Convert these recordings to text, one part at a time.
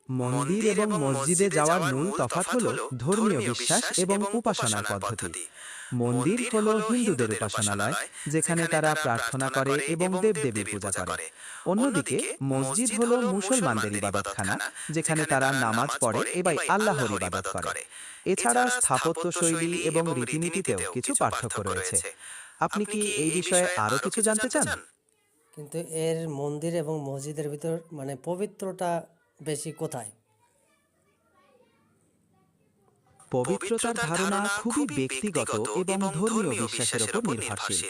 মন্দির এবং মসজিদে যাওয়ার মূল তফাৎ হলো ধর্মীয় বিশ্বাস এবং উপাসনার পদ্ধতি। মন্দির হলো হিন্দুদের উপাসনালয়, যেখানে তারা প্রার্থনা করে এবং দেবদেবীর পূজা করে। অন্যদিকে মসজিদ হলো মুসলমানদের ইবাদতখানা, যেখানে তারা নামাজ পড়ে এবং আল্লাহর ইবাদত করে। এছাড়া স্থাপত্য শৈলী এবং রীতিনীতিতেও কিছু পার্থক্য রয়েছে। আপনি কি এই বিষয়ে আরো কিছু জানতে চান? কিন্তু এর মন্দির এবং মসজিদের ভিতর পবিত্রটা বেশি কোথায়? পবিত্রতার ধারণা খুবই ব্যক্তিগত এবং ধর্মীয় বিশ্বাসের উপর নির্ভরশীল।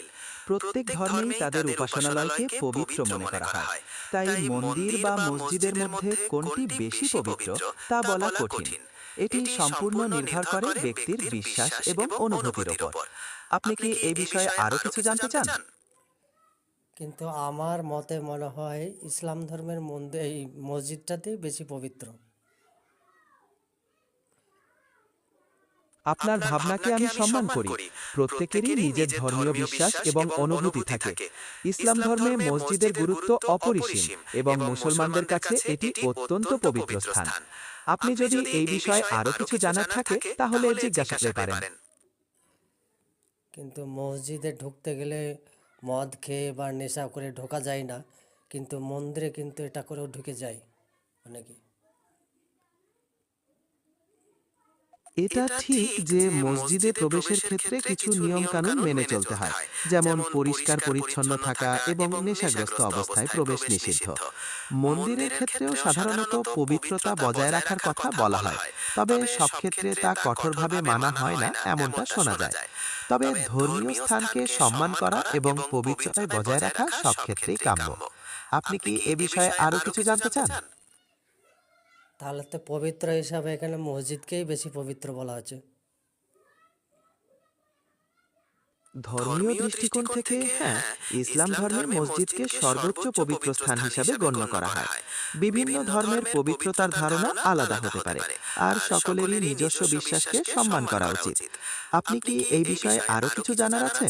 প্রত্যেক ধর্মেই তাদের উপাসনালয়কে পবিত্র মনে করা হয়। তাই মন্দির বা মসজিদের মধ্যে কোনটি বেশি পবিত্র তা বলা কঠিন। এটি সম্পূর্ণ নির্ভর করে ব্যক্তির বিশ্বাস এবং অনুভূতির উপর। আপনি কি এই বিষয়ে আরো কিছু জানতে চান? কিন্তু আমার মতে মনে হয় ইসলাম ধর্মের মন্দির এই মসজিদটাতেই বেশি পবিত্র। আপনার ভাবনাকে আমি সম্মান করি। প্রত্যেকেরই নিজের ধর্মীয় বিশ্বাস এবং অনুভূতি থাকে। ইসলাম ধর্মে মসজিদের গুরুত্ব অপরিসীম এবং মুসলমানদের কাছে এটি অত্যন্ত পবিত্র স্থান। আপনি যদি এই বিষয়ে আরো কিছু জানার থাকে তাহলে জিজ্ঞাসা করতে পারেন। কিন্তু মসজিদে ঢুকতে গেলে মদ খেয়ে বা নেশা করে ঢোকা যায় না, কিন্তু মন্দিরে কিন্তু এটা করেও ঢুকে যায় অনেকে। এটা ঠিক যে মসজিদে প্রবেশের ক্ষেত্রে কিছু নিয়ম কানুন মেনে চলতে হয়, যেমন পরিষ্কার পরিচ্ছন্ন থাকা এবং নেশাগ্রস্ত অবস্থায় প্রবেশ নিষিদ্ধ। মন্দিরের ক্ষেত্রেও সাধারণত পবিত্রতা বজায় রাখার কথা বলা হয়, তবে সব ক্ষেত্রে তা কঠোরভাবে মানা হয় না এমনটা শোনা যায়। তবে ধর্মীয় স্থানকে সম্মান করা এবং পবিত্রতায় বজায় রাখা সব ক্ষেত্রেই কাম্য। আপনি কি এ বিষয়ে আরো কিছু জানতে চান? তাহলে তো পবিত্র হিসাবে এখানে মসজিদকেই বেশি পবিত্র বলা হচ্ছে। ধর্মীয় দৃষ্টিকোণ থেকে হ্যাঁ, ইসলাম ধর্মে মসজিদকে সর্বোচ্চ পবিত্র স্থান হিসাবে গণ্য করা হয়। বিভিন্ন ধর্মের পবিত্রতার ধারণা আলাদা হতে পারে, আর সকলেরই নিজস্ব বিশ্বাসকে সম্মান করা উচিত। আপনি কি এই বিষয়ে আরো কিছু জানার আছে?